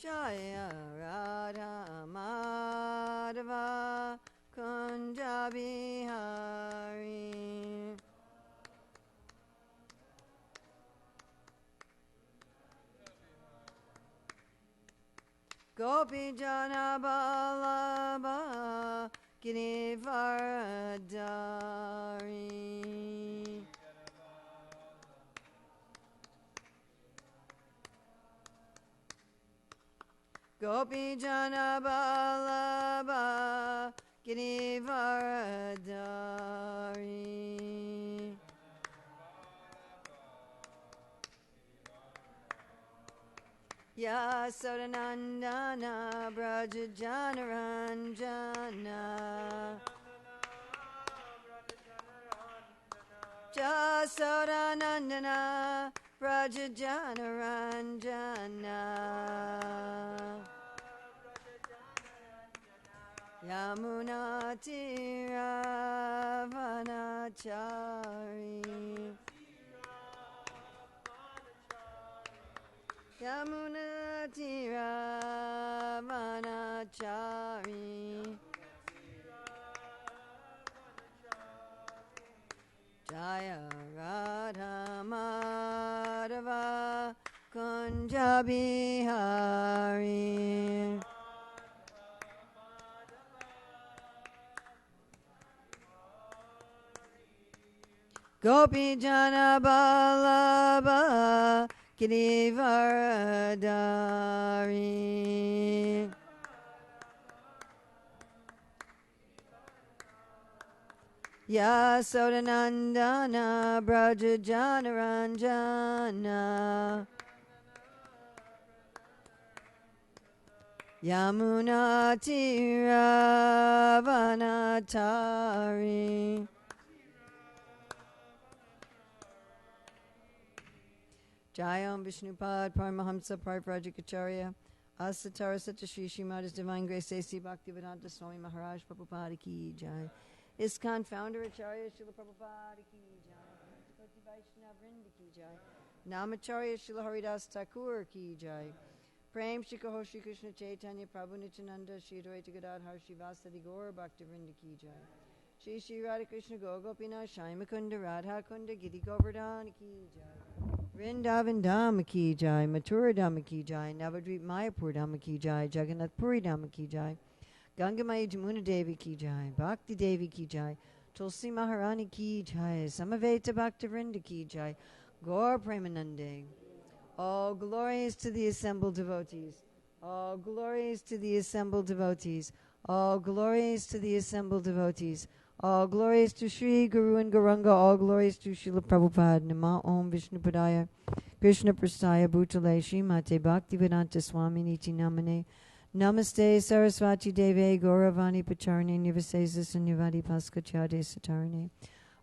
Jaya Radha Madhava Kunja Bihari. Gopi Jana Ballabha Girivaradari. Gopi Jana Ballabha Girivaradari. Yasodanandana Braja Janaranjana. Jasodanandana Braja Janaranjana. Yamuna Tiravanachari. Yamuna Tiravanachari. Jaya Radha Madhava Kunja Bihari. Gopi Jana Ballabha Girivaradari. Yasodanandana Braja Janaranjana. Yamuna Tiravanachari. Jayam Vishnupad Paramahamsa Parivrajikacharya Asatara Satashri Srimad His Divine Grace A.C. Bhaktivedanta Swami Maharaj Prabhupada Ki Jai. ISKCON Founder Acharya Srila Prabhupada Ki Jai. Koti Vaishnava Vrinda Ki Jai. Namacharya Srila Haridas Thakur Ki Jai. Prem Shri Kaho Shri Krishna Chaitanya Prabhu Nityananda Shri Advaita Gadadhar Shri Vasadi Gaur Bhakta Vrinda Ki Jai. Shri Shri Radha Krishna Gopinath Shai Mukunda Radha Kunda Giri Govardhan Ki Jai. Vrindavan Dham Ki Jai, Mathura Dham Ki Jai, Navadvip Mayapur Dham Ki Jai, Jagannath Puri Dham Ki Jai, Gangamai Jamuna Devi Ki Jai, Bhakti Devi Ki Jai, Tulsi Maharani Ki Jai, Samaveta Bhakta Vrinda Ki Jai, Gaur Premanande. All glories to the assembled devotees. All glories to the assembled devotees. All glories to the assembled devotees. All glories to Sri Guru and Gauranga. All glories to Srila Prabhupada. Nama Om Vishnupadaya Krishna Prastaya Bhutale Srimate Bhaktivedanta Swami Niti Namane. Namaste Saraswati Deve Gauravani Pacharne Nivasesa Sanyavadi Paskachade Satarne.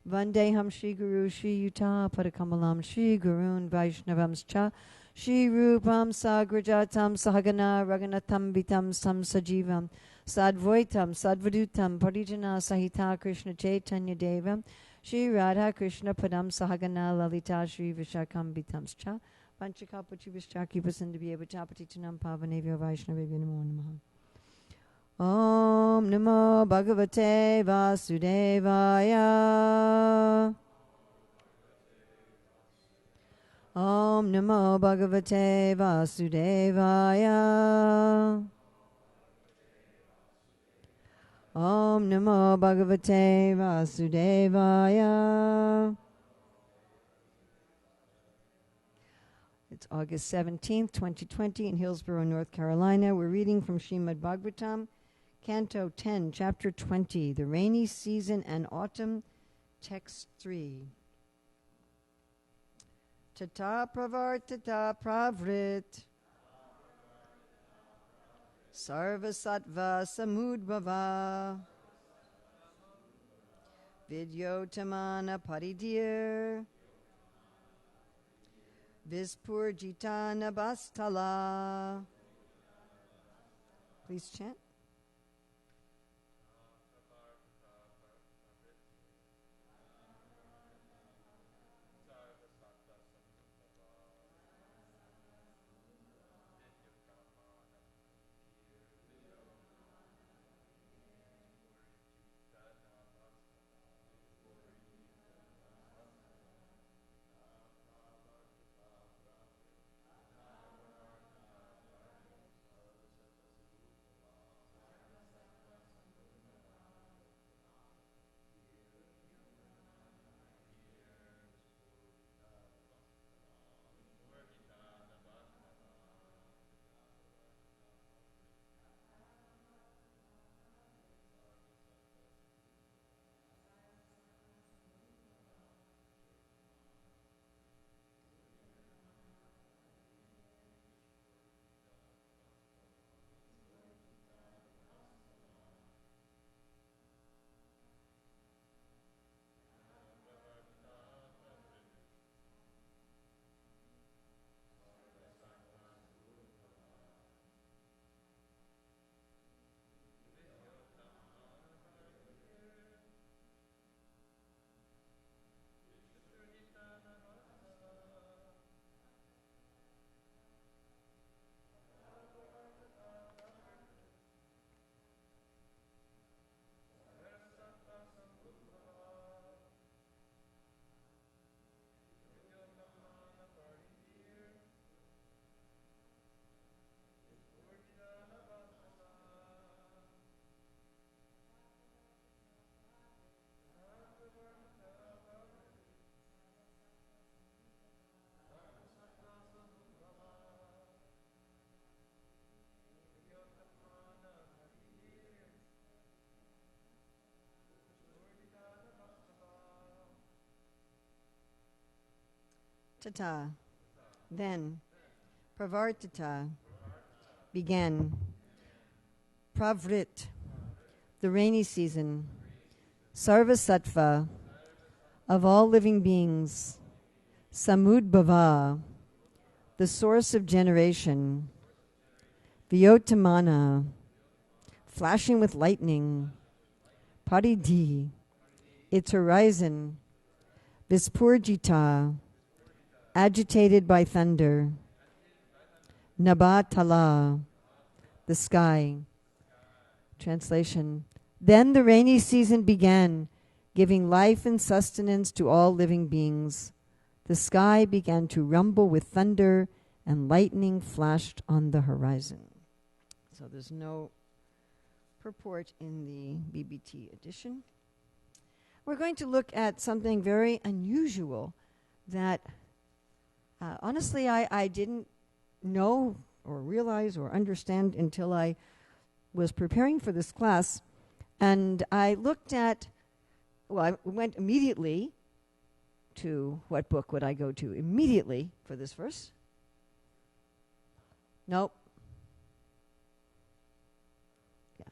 Vandeham Shri Guru Shri Yuta Padakamalam Shri Gurun Vaishnavamscha Shri Rupam Sagrajatam Sahagana Raganatam Vitam Sam Sajivam Sadvoitam Sadvadutam Parijana Sahita Krishna Chaitanya Devam Shri Radha Krishna Padam Sahagana Lalita Shri Vishakam Vitamscha Panchakapachi Vishaki Pasindabhya Vachapati Chanam Pavanevya Vaishnavya Namo Namaha. Om Namo Bhagavate Vasudevaya. Om Namo Bhagavate Vasudevaya. Om Namo Bhagavate Vasudevaya. It's August 17th, 2020 in Hillsborough, North Carolina. We're reading from Srimad Bhagavatam, Canto 10, Chapter 20, The Rainy Season and Autumn, Text 3. Tata pravartata pravrit sarvasattva samudbhava vidyotamana paridir vispurjitana bastala. Please chant. Tata. Then. Pravartita. Began. Pravrit. The rainy season. Sarvasattva. Of all living beings. Samudbhava. The source of generation. Vyotamana. Flashing with lightning. Paridhi. Its horizon. Vispurjita. Agitated by thunder. Nabatala. The sky. Translation. Then the rainy season began, giving life and sustenance to all living beings. The sky began to rumble with thunder, and lightning flashed on the horizon. So there's no purport in the BBT edition. We're going to look at something very unusual that honestly I didn't know or realize or understand until I was preparing for this class. And I looked at, I went immediately to, what book would I go to immediately for this verse? Nope. Yeah.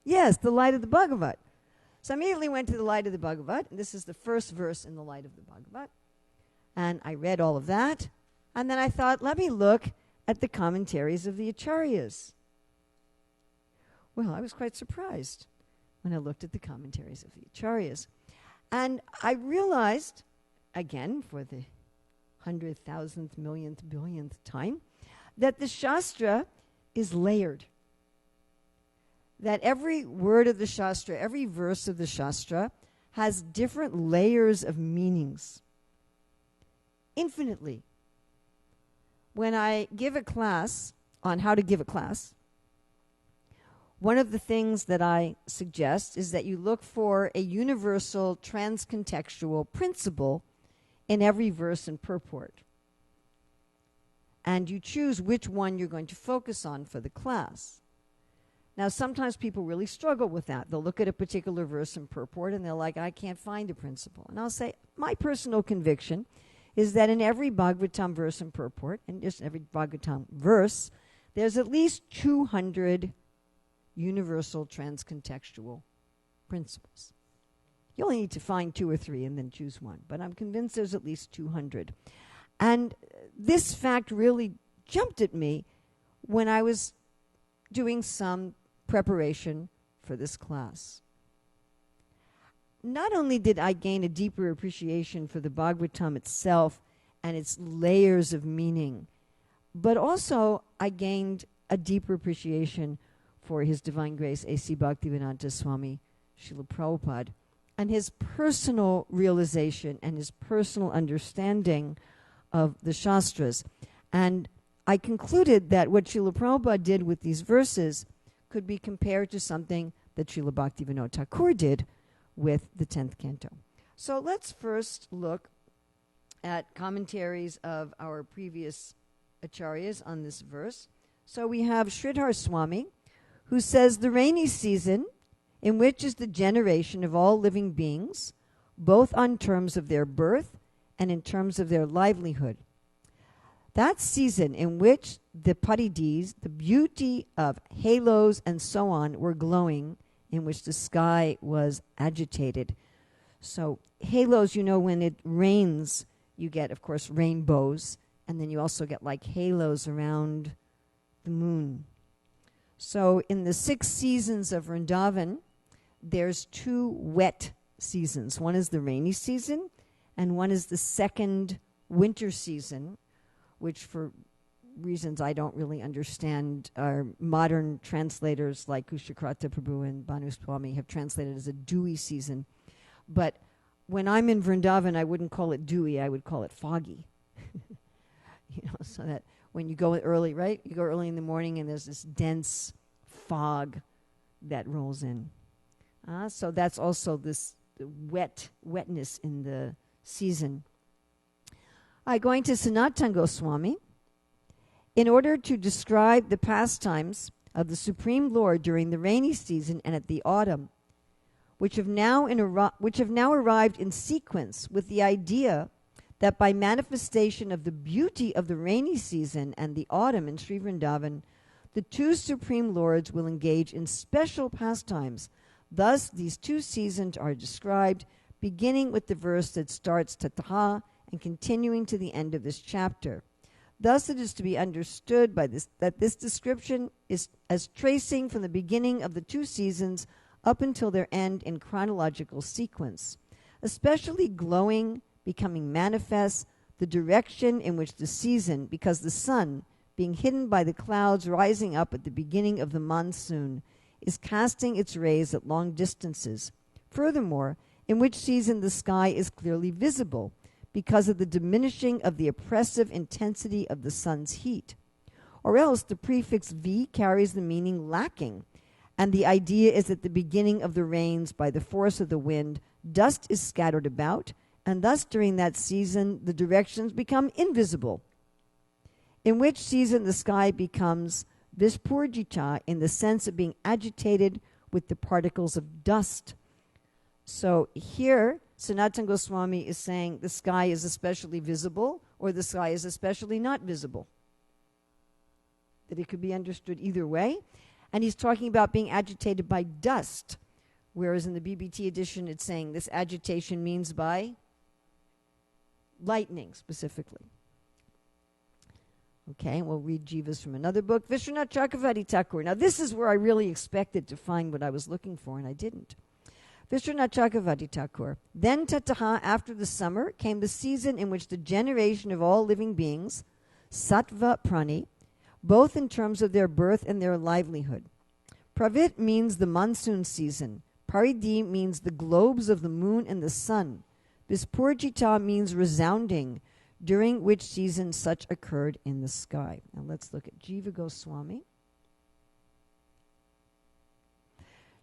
Yes, the Light of the Bhagavat. So I immediately went to the Light of the Bhagavat. And this is the first verse in the Light of the Bhagavat. And I read all of that. And then I thought, let me look at the commentaries of the Acharyas. Well, I was quite surprised when I looked at the commentaries of the Acharyas. And I realized, again, for the 100,000th, millionth, billionth time, that the Shastra is layered. That every word of the Shastra, every verse of the Shastra, has different layers of meanings. Infinitely. When I give a class on how to give a class, one of the things that I suggest is that you look for a universal transcontextual principle in every verse and purport. And you choose which one you're going to focus on for the class. Now, sometimes people really struggle with that. They'll look at a particular verse and purport and they're like, I can't find a principle. And I'll say, my personal conviction is that in every Bhagavatam verse and purport, and just every Bhagavatam verse, there's at least 200 universal transcontextual principles. You only need to find 2 or 3 and then choose one. But I'm convinced there's at least 200. And this fact really jumped at me when I was doing some preparation for this class. Not only did I gain a deeper appreciation for the Bhagavatam itself and its layers of meaning, but also I gained a deeper appreciation for His Divine Grace A.C. Bhaktivedanta Swami Srila Prabhupada and his personal realization and his personal understanding of the Shastras. And I concluded that what Srila Prabhupada did with these verses could be compared to something that Srila Bhaktivinoda Thakur did with the 10th canto. So let's first look at commentaries of our previous acharyas on this verse. So we have Sridhar Swami, who says, the rainy season, in which is the generation of all living beings, both on terms of their birth and in terms of their livelihood. That season in which the paridis, the beauty of halos and so on, were glowing, in which the sky was agitated. So halos, you know, when it rains, you get, of course, rainbows, and then you also get like halos around the moon. So in the 6 seasons of Vrindavan, there's 2 wet seasons. One is the rainy season, and one is the second winter season, which for reasons I don't really understand, our modern translators like Kushakrata Prabhu and Bhanu Swami have translated as a dewy season. But when I'm in Vrindavan, I wouldn't call it dewy, I would call it foggy. So that when you go early, right? You go early in the morning and there's this dense fog that rolls in. So that's also this wetness in the season. Going to Sanatana Goswami. In order to describe the pastimes of the Supreme Lord during the rainy season and at the autumn, which have now arrived in sequence with the idea that by manifestation of the beauty of the rainy season and the autumn in Sri Vrindavan, the two Supreme Lords will engage in special pastimes. Thus, these two seasons are described, beginning with the verse that starts Tataha and continuing to the end of this chapter. Thus, it is to be understood by this that this description is as tracing from the beginning of the two seasons up until their end in chronological sequence, especially glowing, becoming manifest, the direction in which the season, because the sun, being hidden by the clouds rising up at the beginning of the monsoon, is casting its rays at long distances. Furthermore, in which season the sky is clearly visible, because of the diminishing of the oppressive intensity of the sun's heat. Or else the prefix V carries the meaning lacking, and the idea is at the beginning of the rains, by the force of the wind, dust is scattered about, and thus during that season the directions become invisible, in which season the sky becomes vispurjita in the sense of being agitated with the particles of dust. So here, Sanatana Goswami is saying the sky is especially visible, or the sky is especially not visible. That it could be understood either way. And he's talking about being agitated by dust, whereas in the BBT edition it's saying this agitation means by lightning specifically. Okay, we'll read Jivas from another book. Vishwanath Chakravarti Thakur. Now this is where I really expected to find what I was looking for, and I didn't. Vishwanath Chakravarti Thakur. Then Tataha, after the summer, came the season in which the generation of all living beings, sattva prani, both in terms of their birth and their livelihood. Pravit means the monsoon season. Paridhi means the globes of the moon and the sun. Vispurjita means resounding, during which season such occurred in the sky. Now let's look at Jiva Goswami.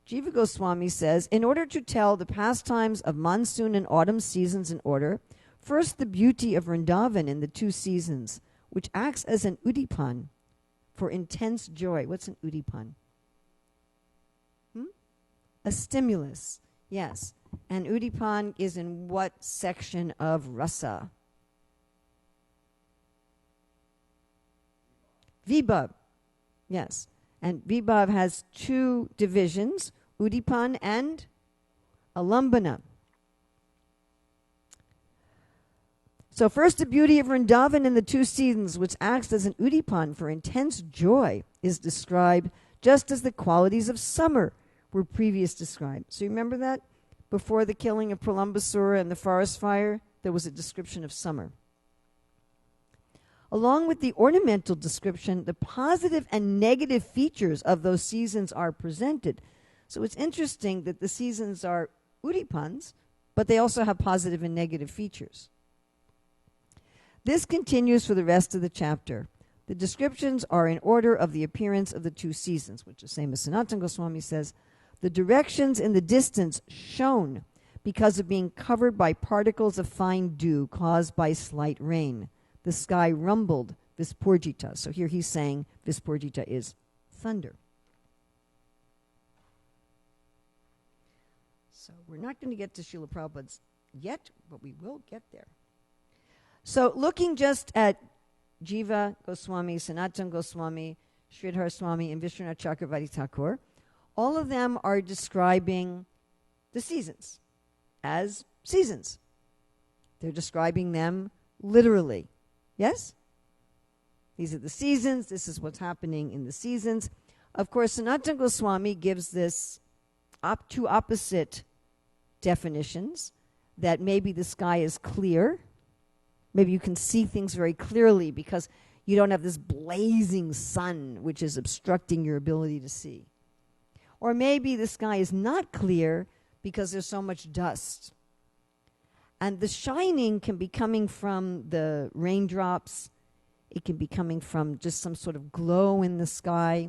Jiva Goswami says, in order to tell the pastimes of monsoon and autumn seasons in order, first the beauty of Vrindavan in the two seasons, which acts as an udipan for intense joy. What's an udipan? A stimulus, yes. And udipan is in what section of rasa? Vibhav, yes. And Vibhav has two divisions, Udipan and Alambana. So first, the beauty of Vrindavan in the two seasons, which acts as an Udipan for intense joy, is described just as the qualities of summer were previously described. So you remember that? Before the killing of Pralambasura and the forest fire, there was a description of summer. Along with the ornamental description, the positive and negative features of those seasons are presented. So it's interesting that the seasons are udipans, but they also have positive and negative features. This continues for the rest of the chapter. The descriptions are in order of the appearance of the two seasons, which is the same as Sanatana Goswami says. The directions in the distance shown because of being covered by particles of fine dew caused by slight rain. The sky rumbled, Vispurjita. So here he's saying Vispurjita is thunder. So we're not going to get to Srila Prabhupada's yet, but we will get there. So looking just at Jiva Goswami, Sanatana Goswami, Sridhar Swami, and Vishwanath Chakravarti Thakur, all of them are describing the seasons as seasons. They're describing them literally. Yes? These are the seasons. This is what's happening in the seasons. Of course, Sanatana Goswami gives this two opposite definitions, that maybe the sky is clear. Maybe you can see things very clearly because you don't have this blazing sun which is obstructing your ability to see. Or maybe the sky is not clear because there's so much dust. And the shining can be coming from the raindrops. It can be coming from just some sort of glow in the sky.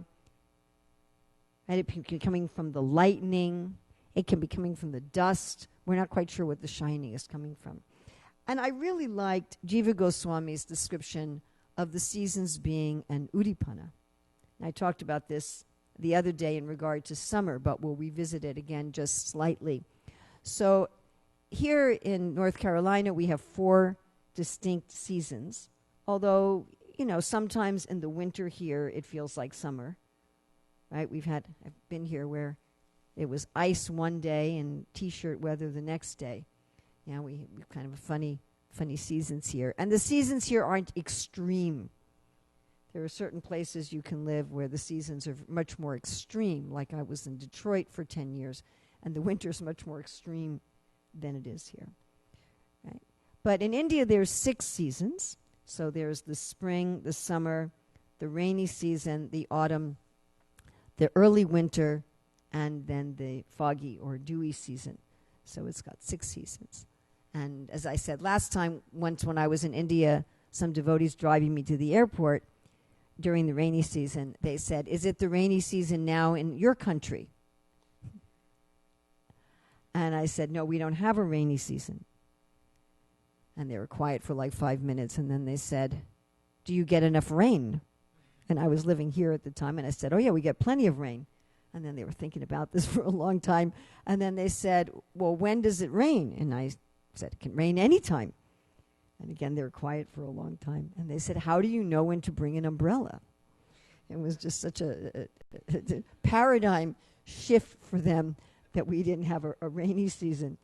And it can be coming from the lightning. It can be coming from the dust. We're not quite sure what the shining is coming from. And I really liked Jiva Goswami's description of the seasons being an udipana. And I talked about this the other day in regard to summer, but we'll revisit it again just slightly. So here in North Carolina, we have 4 distinct seasons, although, sometimes in the winter here it feels like summer, right? I've been here where it was ice one day and t-shirt weather the next day. We've kind of a funny seasons here. And the seasons here aren't extreme. There are certain places you can live where the seasons are much more extreme, like I was in Detroit for 10 years, and the winter's much more extreme than it is here. Right? But in India, there's 6 seasons. So there's the spring, the summer, the rainy season, the autumn, the early winter, and then the foggy or dewy season. So it's got 6 seasons. And as I said last time, once when I was in India, some devotees driving me to the airport during the rainy season, they said, "Is it the rainy season now in your country?" And I said, "No, we don't have a rainy season." And they were quiet for like 5 minutes, and then they said, "Do you get enough rain?" And I was living here at the time, and I said, "Oh yeah, we get plenty of rain." And then they were thinking about this for a long time, and then they said, "Well, when does it rain?" And I said, "It can rain anytime." And again, they were quiet for a long time, and they said, "How do you know when to bring an umbrella?" It was just such a paradigm shift for them that we didn't have a rainy season.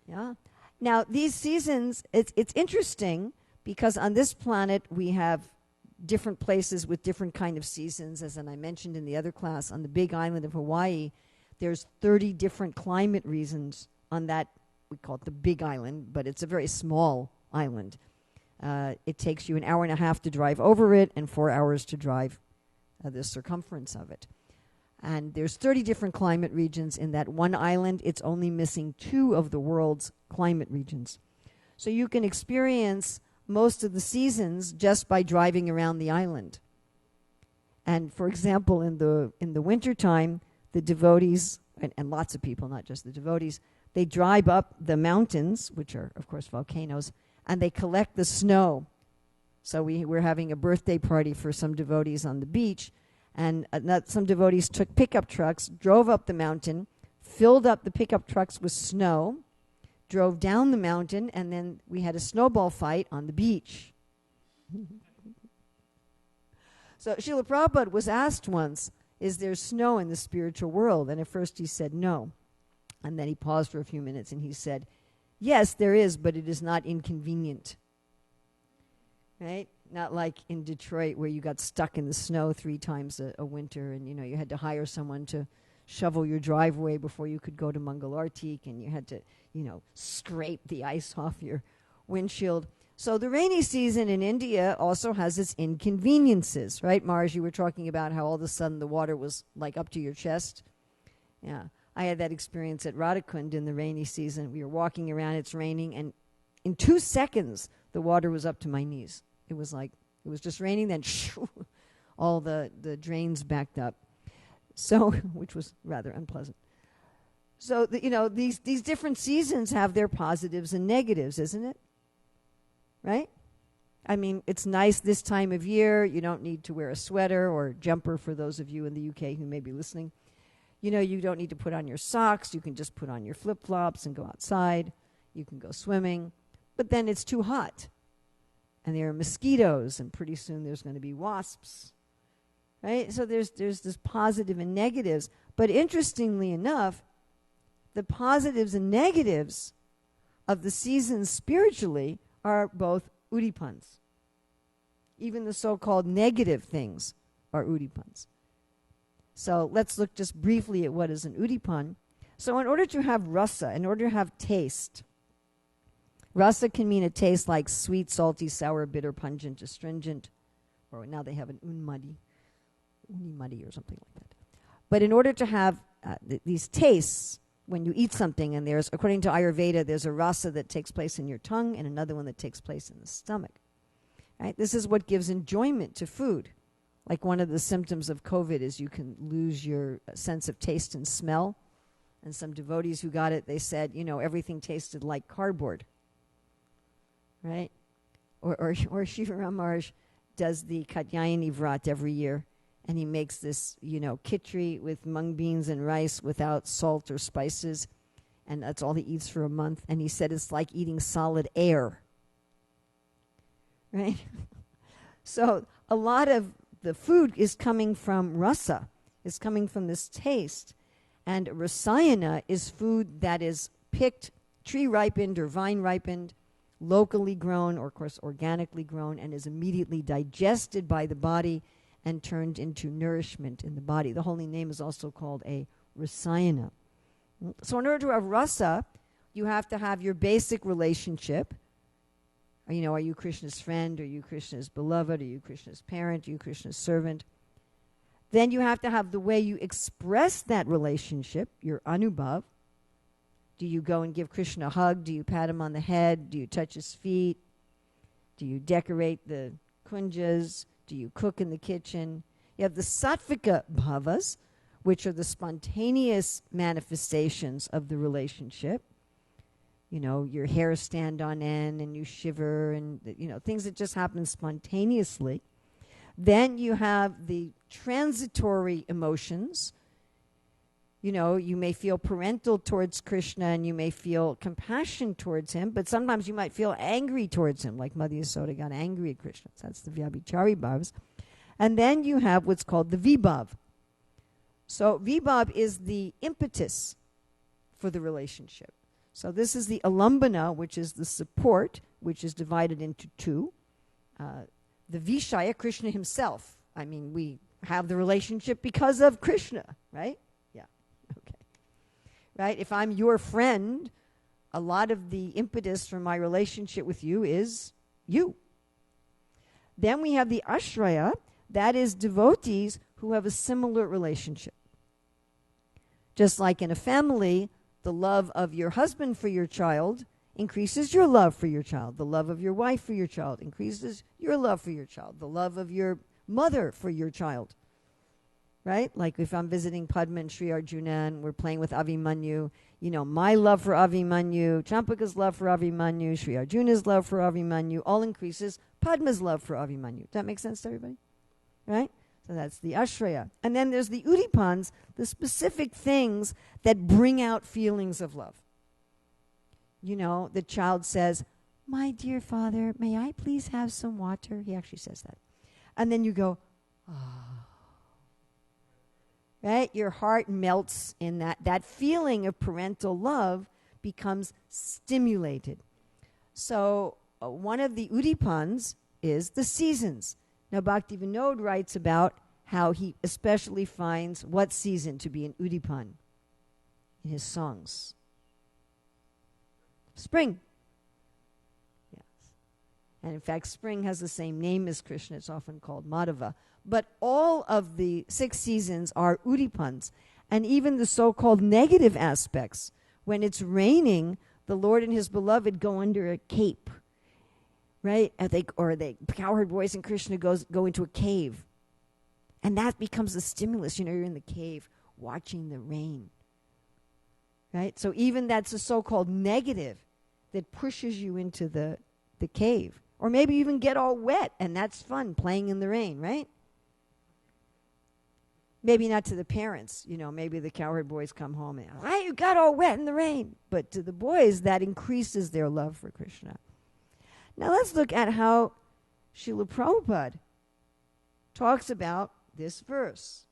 Yeah. Now, these seasons, it's interesting because on this planet we have different places with different kind of seasons. As I mentioned in the other class, on the big island of Hawaii, there's 30 different climate regions on that. We call it the big island, but it's a very small island. It takes you an hour and a half to drive over it and 4 hours to drive the circumference of it. And there's 30 different climate regions in that one island. It's only missing 2 of the world's climate regions. So you can experience most of the seasons just by driving around the island. And for example, in the wintertime, the devotees, and lots of people, not just the devotees, they drive up the mountains, which are, of course, volcanoes, and they collect the snow. So we're having a birthday party for some devotees on the beach, and some devotees took pickup trucks, drove up the mountain, filled up the pickup trucks with snow, drove down the mountain, and then we had a snowball fight on the beach. So Srila Prabhupada was asked once, "Is there snow in the spiritual world?" And at first he said no. And then he paused for a few minutes and he said, "Yes, there is, but it is not inconvenient." Right? Not like in Detroit where you got stuck in the snow 3 times a winter and, you had to hire someone to shovel your driveway before you could go to Mangalartik, and you had to, scrape the ice off your windshield. So the rainy season in India also has its inconveniences, right? Mars, you were talking about how all of a sudden the water was like up to your chest. Yeah. I had that experience at Radhakund in the rainy season. We were walking around, it's raining, and in 2 seconds, the water was up to my knees. It was just raining, then shoo, all the drains backed up. So, which was rather unpleasant. So, these different seasons have their positives and negatives, isn't it? Right? I mean, it's nice this time of year. You don't need to wear a sweater or jumper for those of you in the UK who may be listening. You don't need to put on your socks. You can just put on your flip-flops and go outside. You can go swimming. But then it's too hot. And there are mosquitoes, and pretty soon there's going to be wasps. Right? So there's this positive and negatives. But interestingly enough, the positives and negatives of the seasons spiritually are both udipans. Even the so-called negative things are udipans. So let's look just briefly at what is an udipan. So in order to have rasa, in order to have taste, rasa can mean a taste like sweet, salty, sour, bitter, pungent, astringent, or now they have an unimadi or something like that. But in order to have these tastes, when you eat something, and there's, according to Ayurveda, there's a rasa that takes place in your tongue and another one that takes place in the stomach. Right? This is what gives enjoyment to food. Like one of the symptoms of COVID is you can lose your sense of taste and smell. And some devotees who got it, they said, everything tasted like cardboard. Right? Or Shiva Ramarj does the Katyayani Vrat every year. And he makes this, khichdi with mung beans and rice without salt or spices. And that's all he eats for a month. And he said it's like eating solid air. right? So a lot of the food is coming from rasa, is coming from this taste. And rasayana is food that is picked, tree ripened or vine ripened, locally grown or, of course, organically grown, and is immediately digested by the body and turned into nourishment in the body. The holy name is also called a rasayana. So in order to have rasa, you have to have your basic relationship. You know, are you Krishna's friend? Are you Krishna's beloved? Are you Krishna's parent? Are you Krishna's servant? Then you have to have the way you express that relationship, your anubhav. Do you go and give Krishna a hug? Do you pat him on the head? Do you touch his feet? Do you decorate the kunjas? Do you cook in the kitchen? You have the sattvika bhavas, which are the spontaneous manifestations of the relationship. You know, your hair stand on end and you shiver and, you know, things that just happen spontaneously. Then you have the transitory emotions. You know, you may feel parental towards Krishna and you may feel compassion towards him, but sometimes you might feel angry towards him, like Madhya Yasoda got angry at Krishna. So that's the Vyabhichari bhavas. And then you have what's called the vibhav. So vibhav is the impetus for the relationship. So this is the alambana, which is the support, which is divided into two. The Vishaya, Krishna himself. I mean, we have the relationship because of Krishna, right? Yeah, okay. Right? If I'm your friend, a lot of the impetus for my relationship with you is you. Then we have the Ashraya, that is devotees who have a similar relationship. Just like in a family, the love of your husband for your child increases your love for your child. The love of your wife for your child increases your love for your child. The love of your mother for your child. Right? Like if I'm visiting Padma and Sri Arjuna and we're playing with Abhimanyu, you know, my love for Abhimanyu, Champaka's love for Abhimanyu, Sri Arjuna's love for Abhimanyu, all increases Padma's love for Abhimanyu. Does that make sense to everybody? Right? So that's the Ashraya. And then there's the Udipans, the specific things that bring out feelings of love. You know, the child says, my dear father, may I please have some water? He actually says that. And then you go, oh. Right? Your heart melts in that. That feeling of parental love becomes stimulated. So one of the Udipans is the seasons. Now, Bhaktivinoda writes about how he especially finds what season to be an Udipan in his songs. Spring. Yes. And in fact, spring has the same name as Krishna. It's often called Madhava. But all of the 6 seasons are Udipans. And even the so-called negative aspects. When it's raining, the Lord and his beloved go under a cape. Right? Or the cowherd boys and Krishna go into a cave. And that becomes a stimulus. You know, you're in the cave watching the rain. Right? So even that's a so-called negative that pushes you into the cave. Or maybe you even get all wet, and that's fun, playing in the rain, right? Maybe not to the parents. You know, maybe the cowherd boys come home and, why you got all wet in the rain? But to the boys, that increases their love for Krishna. Now let's look at how Srila Prabhupada talks about this verse.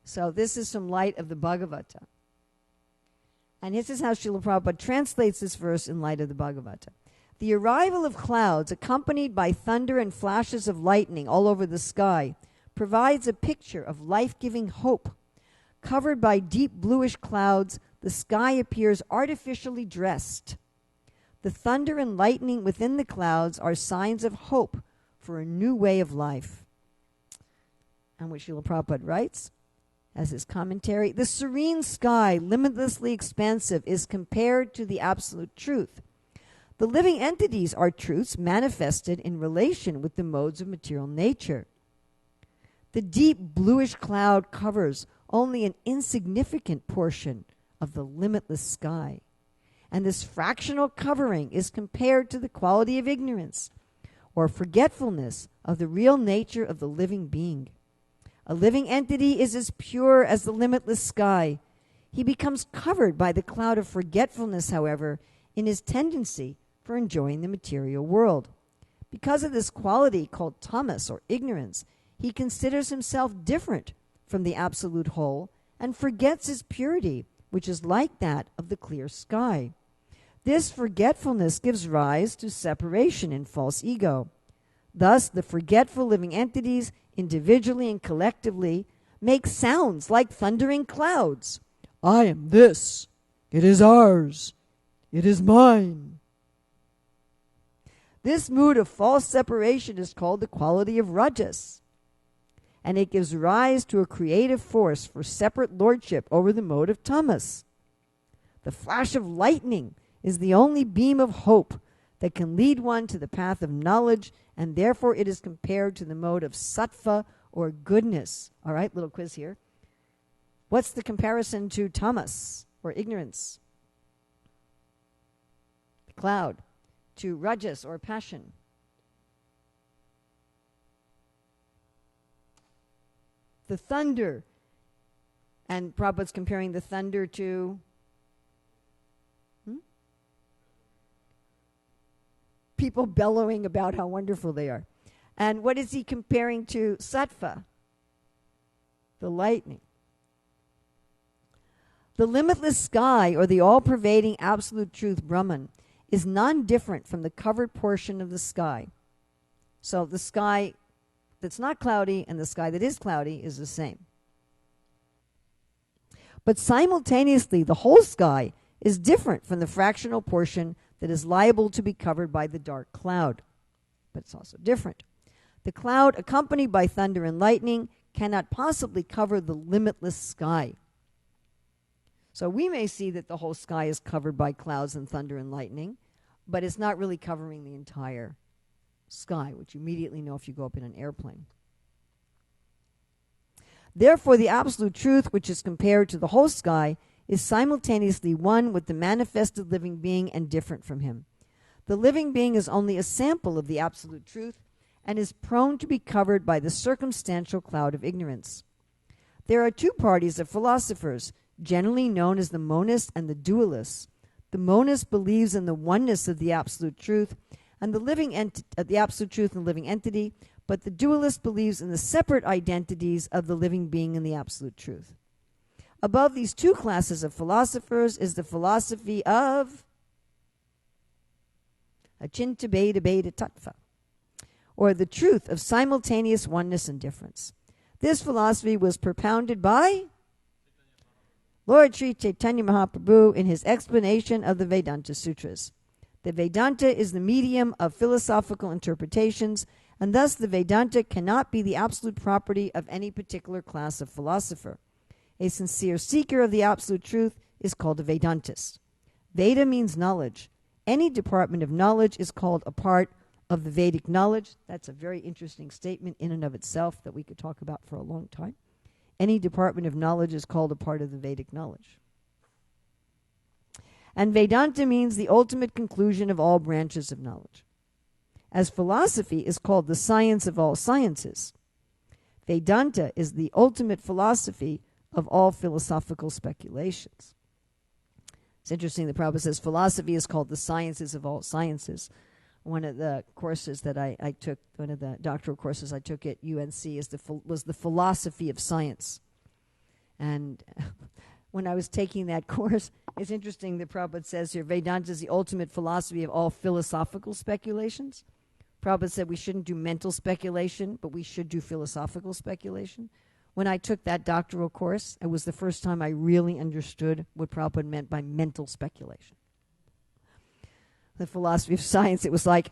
So this is some light of the Bhagavata. And this is how Srila Prabhupada translates this verse in light of the Bhagavata. The arrival of clouds accompanied by thunder and flashes of lightning all over the sky provides a picture of life-giving hope. Covered by deep bluish clouds, the sky appears artificially dressed. The thunder and lightning within the clouds are signs of hope for a new way of life. And what Srila Prabhupada writes, as his commentary, the serene sky, limitlessly expansive, is compared to the absolute truth. The living entities are truths manifested in relation with the modes of material nature. The deep bluish cloud covers only an insignificant portion of the limitless sky. And this fractional covering is compared to the quality of ignorance or forgetfulness of the real nature of the living being. A living entity is as pure as the limitless sky. He becomes covered by the cloud of forgetfulness, however, in his tendency for enjoying the material world. Because of this quality called tamas, or ignorance, he considers himself different from the absolute whole and forgets his purity, which is like that of the clear sky. This forgetfulness gives rise to separation in false ego. Thus, the forgetful living entities, individually and collectively, make sounds like thundering clouds. I am this. It is ours. It is mine. This mood of false separation is called the quality of rajas, and it gives rise to a creative force for separate lordship over the mode of tamas. The flash of lightning is the only beam of hope that can lead one to the path of knowledge, and therefore it is compared to the mode of sattva, or goodness. All right, little quiz here. What's the comparison to tamas, or ignorance? The cloud. To rajas, or passion. The thunder. And Prabhupada's comparing the thunder to people bellowing about how wonderful they are. And what is he comparing to sattva? The lightning. The limitless sky, or the all-pervading absolute truth, Brahman, is non-different from the covered portion of the sky. So the sky that's not cloudy and the sky that is cloudy is the same. But simultaneously, the whole sky is different from the fractional portion that is liable to be covered by the dark cloud. But it's also different. The cloud, accompanied by thunder and lightning, cannot possibly cover the limitless sky. So we may see that the whole sky is covered by clouds and thunder and lightning, but it's not really covering the entire sky, which you immediately know if you go up in an airplane. Therefore, the absolute truth, which is compared to the whole sky, is simultaneously one with the manifested living being and different from him. The living being is only a sample of the absolute truth and is prone to be covered by the circumstantial cloud of ignorance. There are two parties of philosophers, generally known as the monist and the dualist. The monist believes in the oneness of the absolute truth and the absolute truth and the living entity, but the dualist believes in the separate identities of the living being and the absolute truth. Above these two classes of philosophers is the philosophy of Achinta Bheda Bheda Tattva, or the truth of simultaneous oneness and difference. This philosophy was propounded by Lord Sri Chaitanya Mahaprabhu in his explanation of the Vedanta Sutras. The Vedanta is the medium of philosophical interpretations, and thus the Vedanta cannot be the absolute property of any particular class of philosopher. A sincere seeker of the absolute truth is called a Vedantist. Veda means knowledge. Any department of knowledge is called a part of the Vedic knowledge. That's a very interesting statement in and of itself that we could talk about for a long time. Any department of knowledge is called a part of the Vedic knowledge. And Vedanta means the ultimate conclusion of all branches of knowledge. As philosophy is called the science of all sciences, Vedanta is the ultimate philosophy of all philosophical speculations. It's interesting that Prabhupada says philosophy is called the sciences of all sciences. One of the courses that I took, one of the doctoral courses I took at UNC was the philosophy of science. And when I was taking that course, it's interesting that Prabhupada says here, Vedanta is the ultimate philosophy of all philosophical speculations. Prabhupada said we shouldn't do mental speculation, but we should do philosophical speculation. When I took that doctoral course, it was the first time I really understood what Prabhupada meant by mental speculation. The philosophy of science, it was like,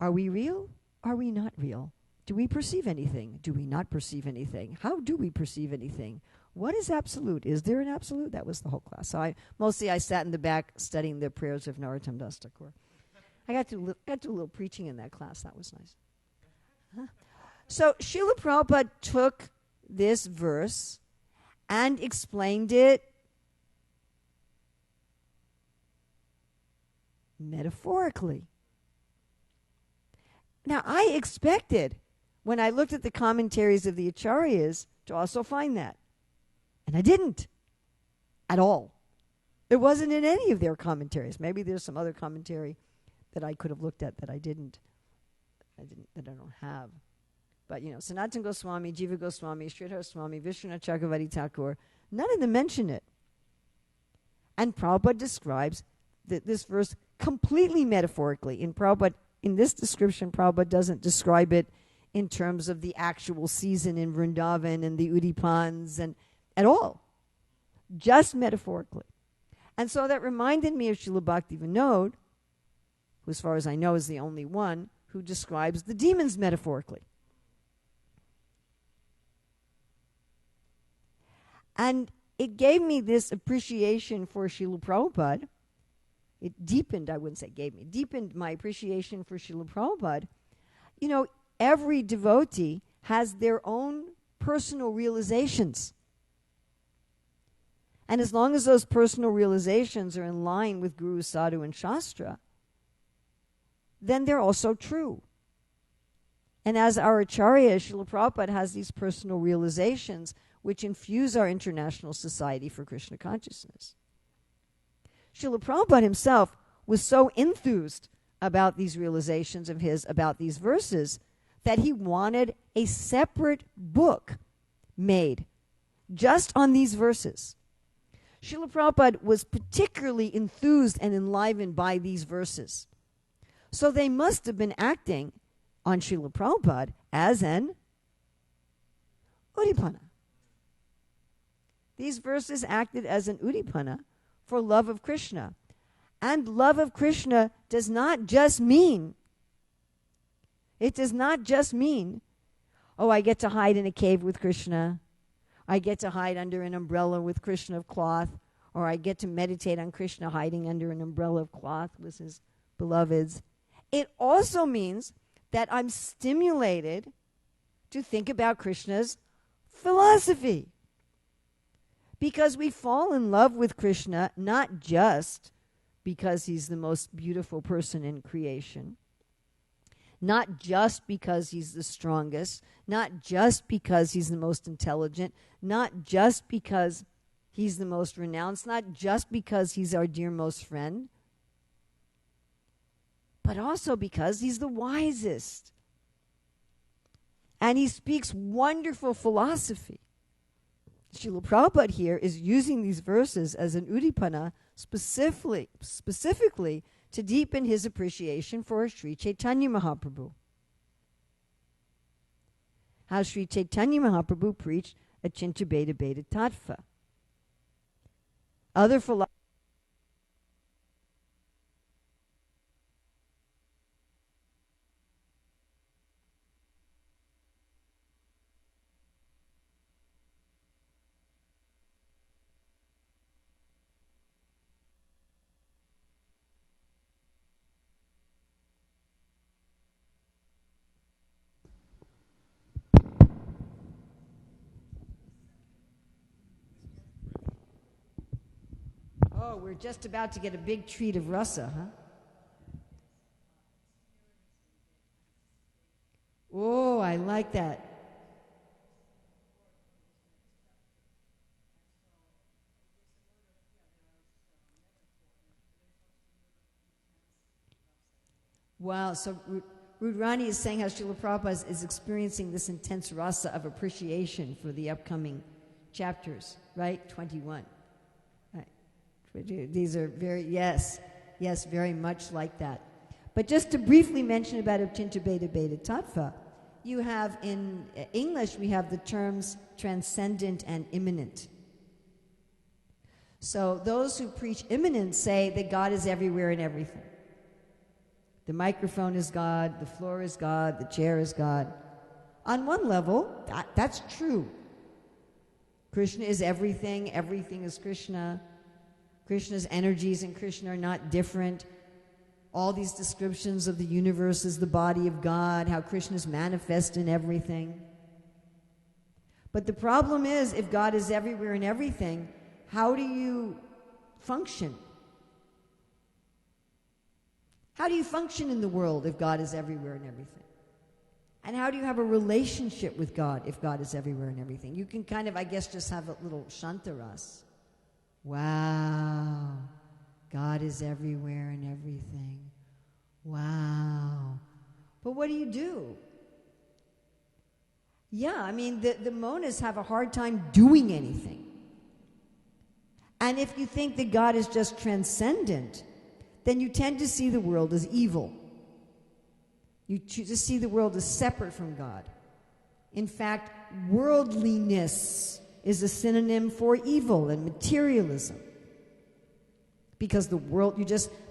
are we real? Are we not real? Do we perceive anything? Do we not perceive anything? How do we perceive anything? What is absolute? Is there an absolute? That was the whole class. So I sat in the back studying the prayers of Narottam Das Thakur. I got to do a little preaching in that class. That was nice. Huh? So Srila Prabhupada took this verse and explained it metaphorically. Now, I expected, when I looked at the commentaries of the Acharyas, to also find that. And I didn't at all. It wasn't in any of their commentaries. Maybe there's some other commentary that I could have looked at that I don't have. But, Sanatana Goswami, Jiva Goswami, Sridhar Swami, Vishwanath Chakravarti Thakur, none of them mention it. And Prabhupada describes this verse completely metaphorically. In this description, Prabhupada doesn't describe it in terms of the actual season in Vrindavan and the Udipans and at all. Just metaphorically. And so that reminded me of Srila Bhakti Vinod, who as far as I know is the only one who describes the demons metaphorically. And it gave me this appreciation for Srila Prabhupada. It deepened my appreciation for Srila Prabhupada. Every devotee has their own personal realizations. And as long as those personal realizations are in line with Guru, Sadhu, and Shastra, then they're also true. And as our Acharya, Srila Prabhupada has these personal realizations which infuse our International Society for Krishna Consciousness. Srila Prabhupada himself was so enthused about these realizations of his, about these verses, that he wanted a separate book made just on these verses. Srila Prabhupada was particularly enthused and enlivened by these verses. So they must have been acting on Srila Prabhupada as an Udipana. These verses acted as an Udipana for love of Krishna. And love of Krishna does not just mean, I get to hide in a cave with Krishna. I get to hide under an umbrella with Krishna of cloth. Or I get to meditate on Krishna hiding under an umbrella of cloth with his beloveds. It also means that I'm stimulated to think about Krishna's philosophy. Because we fall in love with Krishna not just because he's the most beautiful person in creation, not just because he's the strongest, not just because he's the most intelligent, not just because he's the most renounced, not just because he's our dearmost friend, but also because he's the wisest. And he speaks wonderful philosophy. Srila Prabhupada here is using these verses as an Udipana specifically to deepen his appreciation for Sri Chaitanya Mahaprabhu. How Sri Chaitanya Mahaprabhu preached Achintya Bheda Bheda Tattva. Other philosophers we're just about to get a big treat of rasa, huh? Oh, I like that. Wow, so Rudrani is saying how Srila Prabhupada is experiencing this intense rasa of appreciation for the upcoming chapters, right? 21. These are yes, very much like that. But just to briefly mention about Achintya Bheda Bheda Tattva, you have in English, we have the terms transcendent and immanent. So those who preach immanence say that God is everywhere and everything. The microphone is God, the floor is God, the chair is God. On one level, that's true. Krishna is everything, everything is Krishna. Krishna's energies and Krishna are not different. All these descriptions of the universe as the body of God, how Krishna is manifest in everything. But the problem is, if God is everywhere and everything, how do you function? How do you function in the world if God is everywhere and everything? And how do you have a relationship with God if God is everywhere and everything? You can kind of, I guess, just have a little shantaras. Wow. God is everywhere and everything. Wow. But what do? Yeah, I mean, the monists have a hard time doing anything. And if you think that God is just transcendent, then you tend to see the world as evil. You choose to see the world as separate from God. In fact, worldliness is a synonym for evil and materialism. Because the world,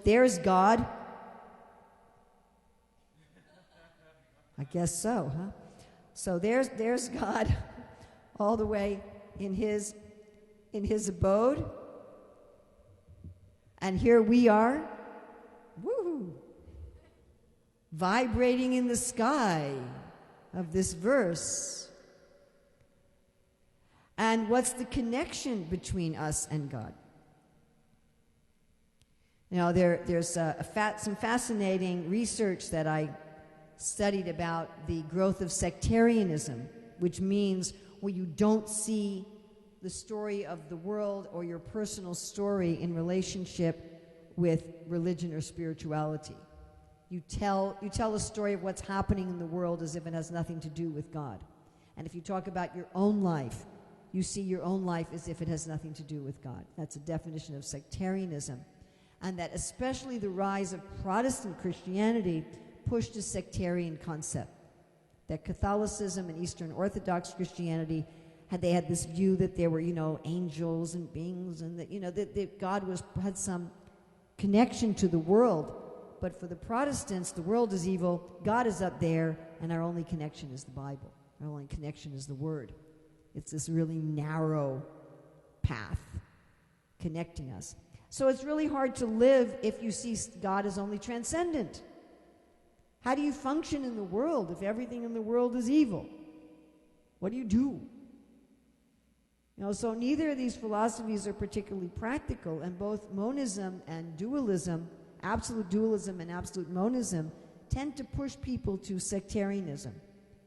there's God. I guess so, huh? So there's God all the way in his abode. And here we are, woohoo, vibrating in the sky of this verse. And what's the connection between us and God? You know, there's some fascinating research that I studied about the growth of sectarianism, which means where you don't see the story of the world or your personal story in relationship with religion or spirituality. You tell a story of what's happening in the world as if it has nothing to do with God. And if you talk about your own life, you see your own life as if it has nothing to do with God. That's a definition of sectarianism. And that especially the rise of Protestant Christianity pushed a sectarian concept. That Catholicism and Eastern Orthodox Christianity had this view that there were, angels and beings, and that God had some connection to the world. But for the Protestants, the world is evil, God is up there, and our only connection is the Bible. Our only connection is the Word. It's this really narrow path connecting us. So it's really hard to live if you see God as only transcendent. How do you function in the world if everything in the world is evil? What do you do? So neither of these philosophies are particularly practical, and both monism and dualism, absolute dualism and absolute monism, tend to push people to sectarianism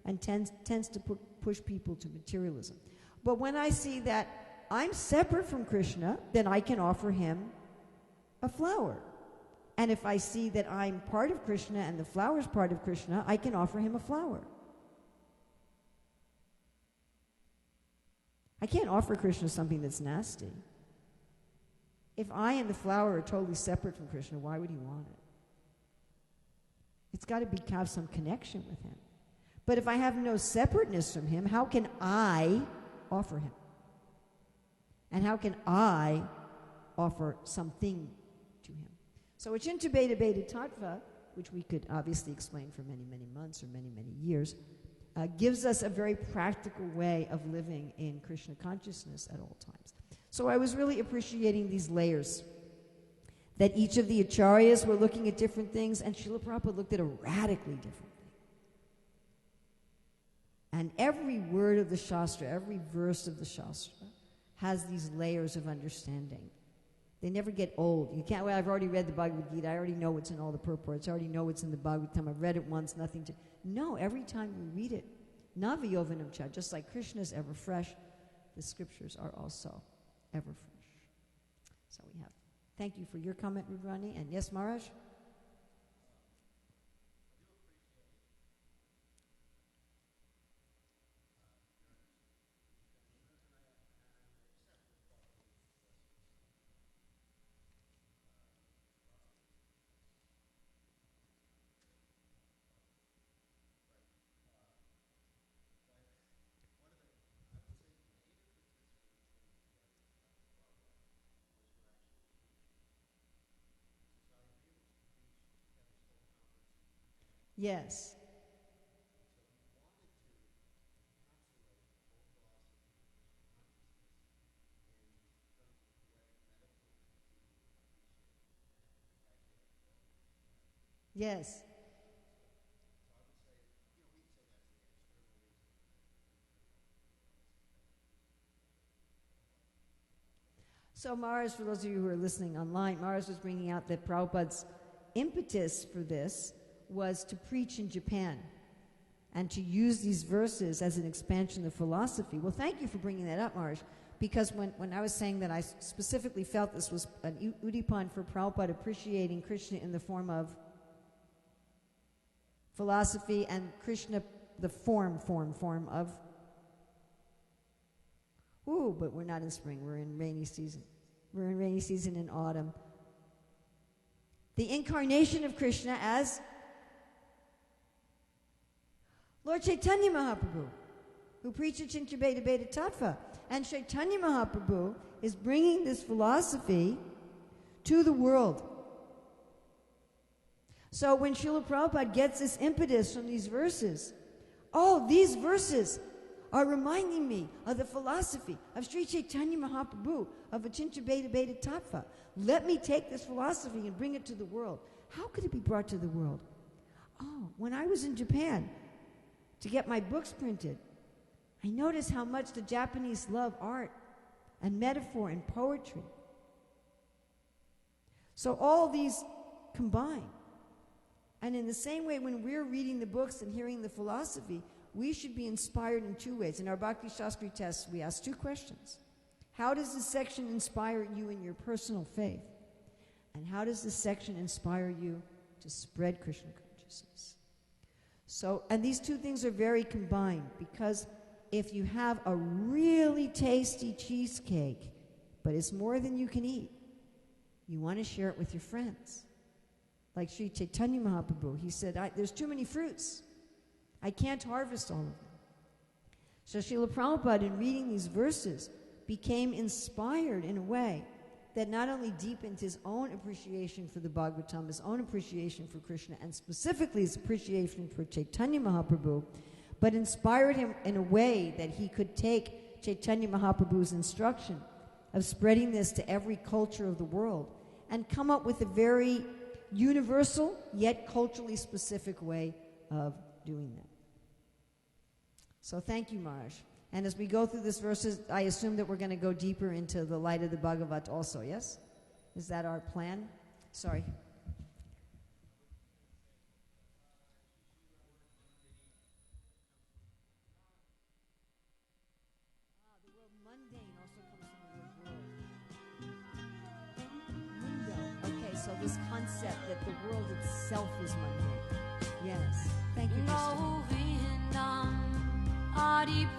and tends to push people to materialism. But when I see that I'm separate from Krishna, then I can offer him a flower. And if I see that I'm part of Krishna and the flower is part of Krishna, I can offer him a flower. I can't offer Krishna something that's nasty. If I and the flower are totally separate from Krishna, why would he want it? It's got to have some connection with him. But if I have no separateness from him, how can I offer him? And how can I offer something to him? So Achinta Beta Beta Tattva, which we could obviously explain for many, many months or many, many years, gives us a very practical way of living in Krishna consciousness at all times. So I was really appreciating these layers, that each of the acharyas were looking at different things, and Srila Prabhupada looked at a radically different thing. And every word of the Shastra, every verse of the Shastra has these layers of understanding. They never get old. You can't, well, I've already read the Bhagavad Gita. I already know what's in all the purports. I already know what's in the Bhagavatam. I've read it once, nothing to... No, every time you read it, Navayovanam Cha, just like Krishna is ever fresh, the scriptures are also ever fresh. So we have... Thank you for your comment, Rudrani. And yes, Maharaj? Yes. Yes. So Maharaj, for those of you who are listening online, Maharaj was bringing out that Prabhupada's impetus for this was to preach in Japan and to use these verses as an expansion of philosophy. Well, thank you for bringing that up, Maharaj, because when I was saying that I specifically felt this was an Udipan for Prabhupada appreciating Krishna in the form of philosophy and Krishna, the form of. Ooh, but we're not in spring, we're in rainy season. We're in rainy season in autumn. The incarnation of Krishna as Lord Chaitanya Mahaprabhu, who preached Achintya Bheda Bheda Tattva. And Chaitanya Mahaprabhu is bringing this philosophy to the world. So when Srila Prabhupada gets this impetus from these verses, these verses are reminding me of the philosophy of Sri Chaitanya Mahaprabhu, of Achintya Bheda Bheda Tattva. Let me take this philosophy and bring it to the world. How could it be brought to the world? When I was in Japan to get my books printed, I noticed how much the Japanese love art and metaphor and poetry. So all these combine. And in the same way, when we're reading the books and hearing the philosophy, we should be inspired in two ways. In our Bhakti Shastri tests, we ask two questions. How does this section inspire you in your personal faith? And how does this section inspire you to spread Krishna consciousness? So, and these two things are very combined, because if you have a really tasty cheesecake, but it's more than you can eat, you want to share it with your friends. Like Sri Chaitanya Mahaprabhu, he said, there's too many fruits. I can't harvest all of them. So Srila Prabhupada, in reading these verses, became inspired in a way that not only deepened his own appreciation for the Bhagavatam, his own appreciation for Krishna, and specifically his appreciation for Chaitanya Mahaprabhu, but inspired him in a way that he could take Chaitanya Mahaprabhu's instruction of spreading this to every culture of the world and come up with a very universal yet culturally specific way of doing that. So thank you, Maharaj. And as we go through these verses, I assume that we're going to go deeper into the light of the Bhagavat also, yes? Is that our plan? Sorry. The word mundane also comes from the word world. Mundo. Okay, so this concept that the world itself is mundane. Yes. Thank you, Kristen.